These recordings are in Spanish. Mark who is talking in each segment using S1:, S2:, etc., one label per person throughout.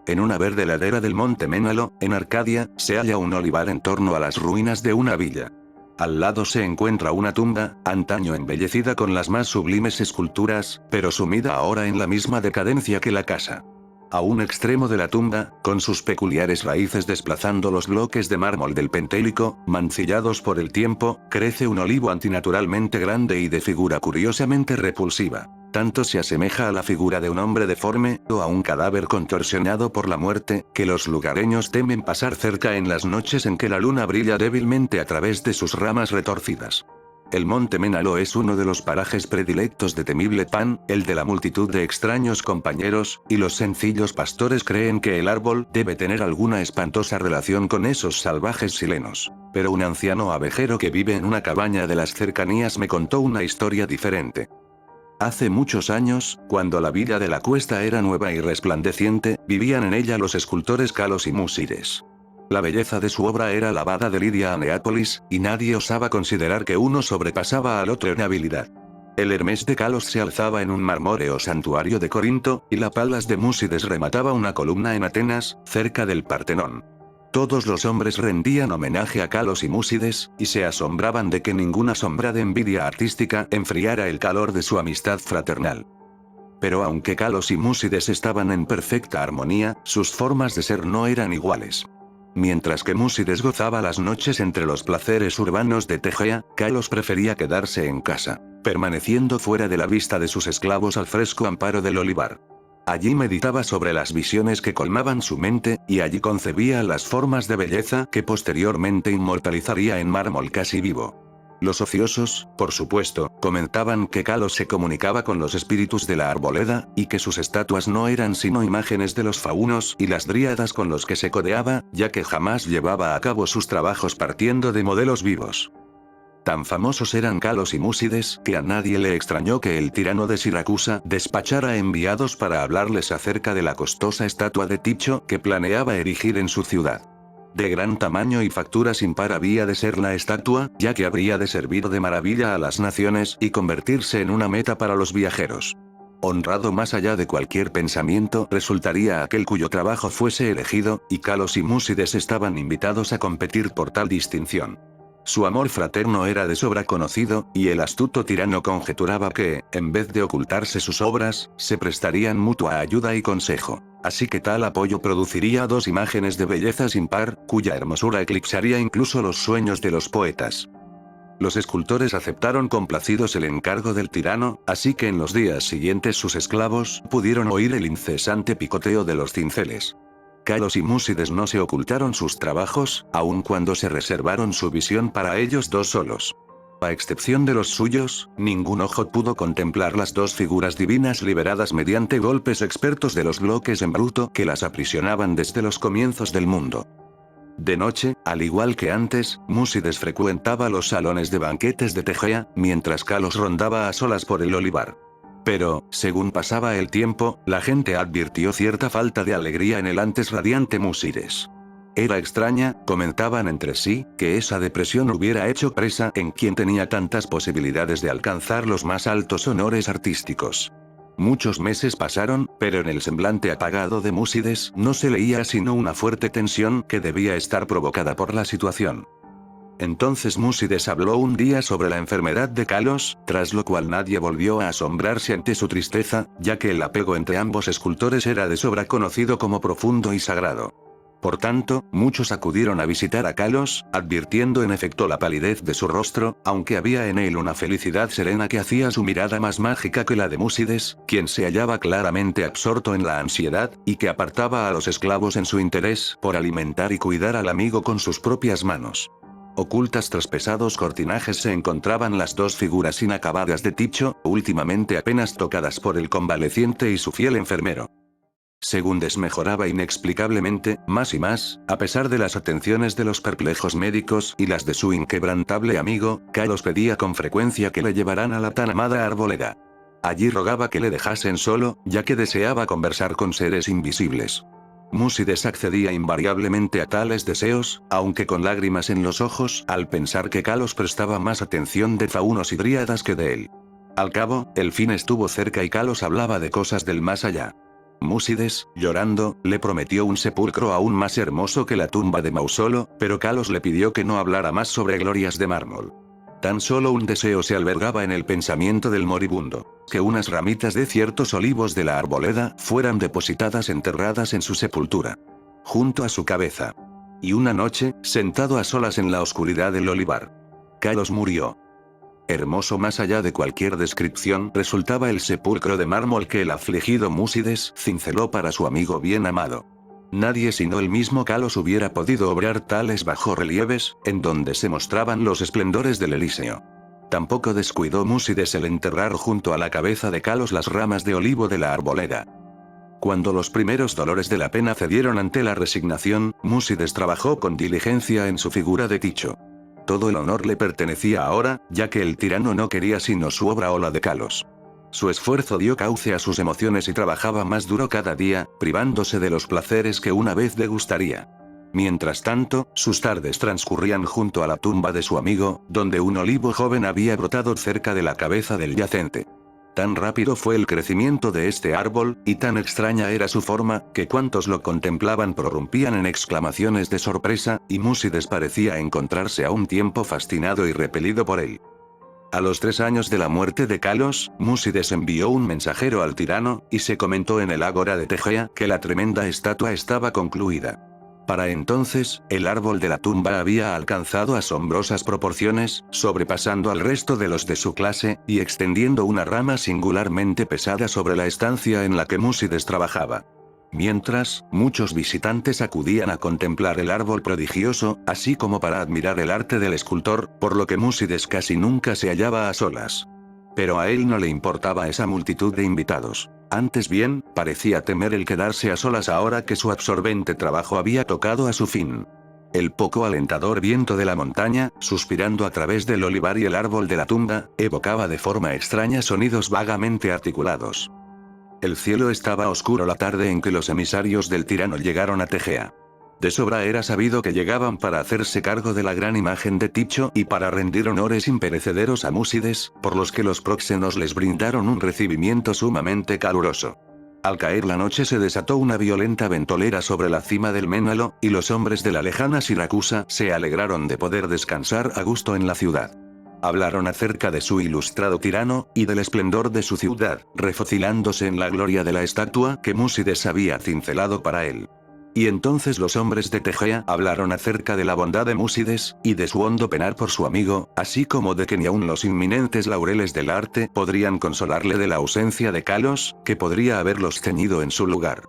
S1: En una verde ladera del monte Ménalo, en Arcadia, se halla un olivar en torno a las ruinas de una villa. Al lado se encuentra una tumba, antaño embellecida con las más sublimes esculturas, pero sumida ahora en la misma decadencia que la casa. A un extremo de la tumba, con sus peculiares raíces desplazando los bloques de mármol del Pentélico, mancillados por el tiempo, crece un olivo antinaturalmente grande y de figura curiosamente repulsiva. Tanto se asemeja a la figura de un hombre deforme, o a un cadáver contorsionado por la muerte, que los lugareños temen pasar cerca en las noches en que la luna brilla débilmente a través de sus ramas retorcidas. El monte Ménalo es uno de los parajes predilectos de Temible Pan, el de la multitud de extraños compañeros, y los sencillos pastores creen que el árbol debe tener alguna espantosa relación con esos salvajes silenos. Pero un anciano abejero que vive en una cabaña de las cercanías me contó una historia diferente. Hace muchos años, cuando la villa de la Cuesta era nueva y resplandeciente, vivían en ella los escultores Calos y Músides. La belleza de su obra era alabada de Lidia a Neápolis, y nadie osaba considerar que uno sobrepasaba al otro en habilidad. El Hermes de Calos se alzaba en un marmóreo santuario de Corinto, y la Palas de Músides remataba una columna en Atenas, cerca del Partenón. Todos los hombres rendían homenaje a Calos y Músides, y se asombraban de que ninguna sombra de envidia artística enfriara el calor de su amistad fraternal. Pero aunque Calos y Músides estaban en perfecta armonía, sus formas de ser no eran iguales. Mientras que Músides gozaba las noches entre los placeres urbanos de Tegea, Calos prefería quedarse en casa, permaneciendo fuera de la vista de sus esclavos al fresco amparo del olivar. Allí meditaba sobre las visiones que colmaban su mente, y allí concebía las formas de belleza que posteriormente inmortalizaría en mármol casi vivo. Los ociosos, por supuesto, comentaban que Calos se comunicaba con los espíritus de la arboleda, y que sus estatuas no eran sino imágenes de los faunos y las dríadas con los que se codeaba, ya que jamás llevaba a cabo sus trabajos partiendo de modelos vivos. Tan famosos eran Calos y Músides que a nadie le extrañó que el tirano de Siracusa despachara enviados para hablarles acerca de la costosa estatua de Ticho que planeaba erigir en su ciudad. De gran tamaño y factura sin par había de ser la estatua, ya que habría de servir de maravilla a las naciones y convertirse en una meta para los viajeros. Honrado más allá de cualquier pensamiento resultaría aquel cuyo trabajo fuese elegido, y Calos y Músides estaban invitados a competir por tal distinción. Su amor fraterno era de sobra conocido, y el astuto tirano conjeturaba que, en vez de ocultarse sus obras, se prestarían mutua ayuda y consejo. Así que tal apoyo produciría dos imágenes de belleza sin par, cuya hermosura eclipsaría incluso los sueños de los poetas. Los escultores aceptaron complacidos el encargo del tirano, así que en los días siguientes sus esclavos pudieron oír el incesante picoteo de los cinceles. Calos y Músides no se ocultaron sus trabajos, aun cuando se reservaron su visión para ellos dos solos. A excepción de los suyos, ningún ojo pudo contemplar las dos figuras divinas liberadas mediante golpes expertos de los bloques en bruto que las aprisionaban desde los comienzos del mundo. De noche, al igual que antes, Músides frecuentaba los salones de banquetes de Tegea, mientras Calos rondaba a solas por el olivar. Pero, según pasaba el tiempo, la gente advirtió cierta falta de alegría en el antes radiante Músides. Era extraña, comentaban entre sí, que esa depresión hubiera hecho presa en quien tenía tantas posibilidades de alcanzar los más altos honores artísticos. Muchos meses pasaron, pero en el semblante apagado de Músides no se leía sino una fuerte tensión que debía estar provocada por la situación. Entonces Músides habló un día sobre la enfermedad de Calos, tras lo cual nadie volvió a asombrarse ante su tristeza, ya que el apego entre ambos escultores era de sobra conocido como profundo y sagrado. Por tanto, muchos acudieron a visitar a Kalos, advirtiendo en efecto la palidez de su rostro, aunque había en él una felicidad serena que hacía su mirada más mágica que la de Músides, quien se hallaba claramente absorto en la ansiedad, y que apartaba a los esclavos en su interés por alimentar y cuidar al amigo con sus propias manos. Ocultas tras pesados cortinajes se encontraban las dos figuras inacabadas de Ticho, últimamente apenas tocadas por el convaleciente y su fiel enfermero. Segundes mejoraba inexplicablemente, más y más, a pesar de las atenciones de los perplejos médicos y las de su inquebrantable amigo. Kalos pedía con frecuencia que le llevaran a la tan amada arboleda. Allí rogaba que le dejasen solo, ya que deseaba conversar con seres invisibles. Músides accedía invariablemente a tales deseos, aunque con lágrimas en los ojos, al pensar que Kalos prestaba más atención de faunos y dríadas que de él. Al cabo, el fin estuvo cerca y Kalos hablaba de cosas del más allá. Músides, llorando, le prometió un sepulcro aún más hermoso que la tumba de Mausolo, pero Kalos le pidió que no hablara más sobre glorias de mármol. Tan solo un deseo se albergaba en el pensamiento del moribundo: que unas ramitas de ciertos olivos de la arboleda fueran depositadas enterradas en su sepultura, junto a su cabeza. Y una noche, sentado a solas en la oscuridad del olivar, Kalos murió. Hermoso más allá de cualquier descripción resultaba el sepulcro de mármol que el afligido Músides cinceló para su amigo bien amado. Nadie sino el mismo Kalos hubiera podido obrar tales bajorrelieves, en donde se mostraban los esplendores del Elíseo. Tampoco descuidó Músides el enterrar junto a la cabeza de Kalos las ramas de olivo de la arboleda. Cuando los primeros dolores de la pena cedieron ante la resignación, Músides trabajó con diligencia en su figura de Ticho. Todo el honor le pertenecía ahora, ya que el tirano no quería sino su obra o la de Kalos. Su esfuerzo dio cauce a sus emociones y trabajaba más duro cada día, privándose de los placeres que una vez degustaría. Mientras tanto, sus tardes transcurrían junto a la tumba de su amigo, donde un olivo joven había brotado cerca de la cabeza del yacente. Tan rápido fue el crecimiento de este árbol, y tan extraña era su forma, que cuantos lo contemplaban prorrumpían en exclamaciones de sorpresa, y Músides parecía encontrarse a un tiempo fascinado y repelido por él. A los 3 años de la muerte de Kalos, Músides envió un mensajero al tirano, y se comentó en el ágora de Tegea que la tremenda estatua estaba concluida. Para entonces, el árbol de la tumba había alcanzado asombrosas proporciones, sobrepasando al resto de los de su clase, y extendiendo una rama singularmente pesada sobre la estancia en la que Músides trabajaba. Mientras, muchos visitantes acudían a contemplar el árbol prodigioso, así como para admirar el arte del escultor, por lo que Músides casi nunca se hallaba a solas. Pero a él no le importaba esa multitud de invitados. Antes bien, parecía temer el quedarse a solas ahora que su absorbente trabajo había tocado a su fin. El poco alentador viento de la montaña, suspirando a través del olivar y el árbol de la tumba, evocaba de forma extraña sonidos vagamente articulados. El cielo estaba oscuro la tarde en que los emisarios del tirano llegaron a Tegea. De sobra era sabido que llegaban para hacerse cargo de la gran imagen de Ticho y para rendir honores imperecederos a Músides, por los que los próxenos les brindaron un recibimiento sumamente caluroso. Al caer la noche se desató una violenta ventolera sobre la cima del Ménalo, y los hombres de la lejana Siracusa se alegraron de poder descansar a gusto en la ciudad. Hablaron acerca de su ilustrado tirano, y del esplendor de su ciudad, refocilándose en la gloria de la estatua que Músides había cincelado para él. Y entonces los hombres de Tegea hablaron acerca de la bondad de Músides, y de su hondo penar por su amigo, así como de que ni aun los inminentes laureles del arte podrían consolarle de la ausencia de Kalos, que podría haberlos ceñido en su lugar.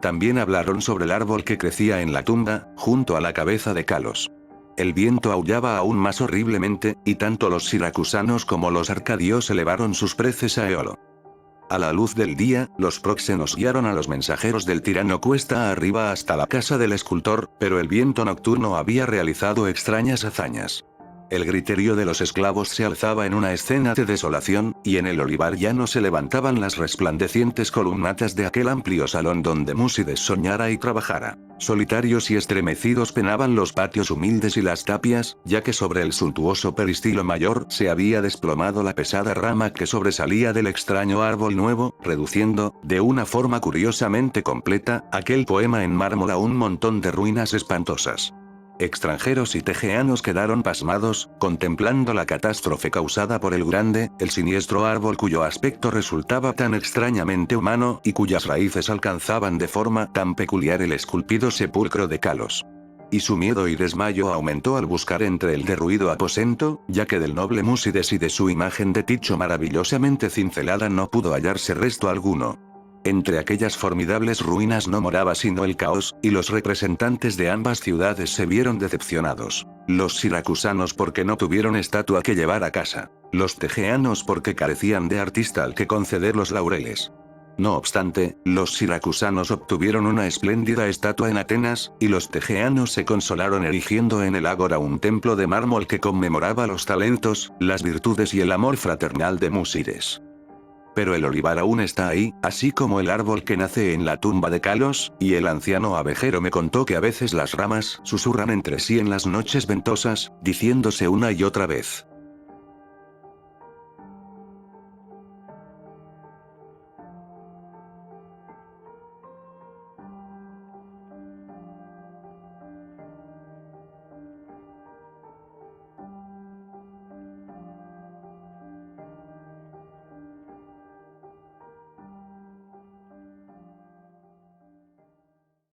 S1: También hablaron sobre el árbol que crecía en la tumba, junto a la cabeza de Kalos. El viento aullaba aún más horriblemente, y tanto los siracusanos como los arcadios elevaron sus preces a Eolo. A la luz del día, los próxenos guiaron a los mensajeros del tirano cuesta arriba hasta la casa del escultor, pero el viento nocturno había realizado extrañas hazañas. El griterío de los esclavos se alzaba en una escena de desolación, y en el olivar ya no se levantaban las resplandecientes columnatas de aquel amplio salón donde Músides soñara y trabajara. Solitarios y estremecidos penaban los patios humildes y las tapias, ya que sobre el suntuoso peristilo mayor se había desplomado la pesada rama que sobresalía del extraño árbol nuevo, reduciendo, de una forma curiosamente completa, aquel poema en mármol a un montón de ruinas espantosas. Extranjeros y tegeanos quedaron pasmados, contemplando la catástrofe causada por el grande, el siniestro árbol cuyo aspecto resultaba tan extrañamente humano y cuyas raíces alcanzaban de forma tan peculiar el esculpido sepulcro de Kalos. Y su miedo y desmayo aumentó al buscar entre el derruido aposento, ya que del noble Músides y de su imagen de Ticho maravillosamente cincelada no pudo hallarse resto alguno. Entre aquellas formidables ruinas no moraba sino el caos, y los representantes de ambas ciudades se vieron decepcionados. Los siracusanos porque no tuvieron estatua que llevar a casa. Los tegeanos porque carecían de artista al que conceder los laureles. No obstante, los siracusanos obtuvieron una espléndida estatua en Atenas, y los tegeanos se consolaron erigiendo en el ágora un templo de mármol que conmemoraba los talentos, las virtudes y el amor fraternal de Músides. Pero el olivar aún está ahí, así como el árbol que nace en la tumba de Kalos, y el anciano abejero me contó que a veces las ramas susurran entre sí en las noches ventosas, diciéndose una y otra vez: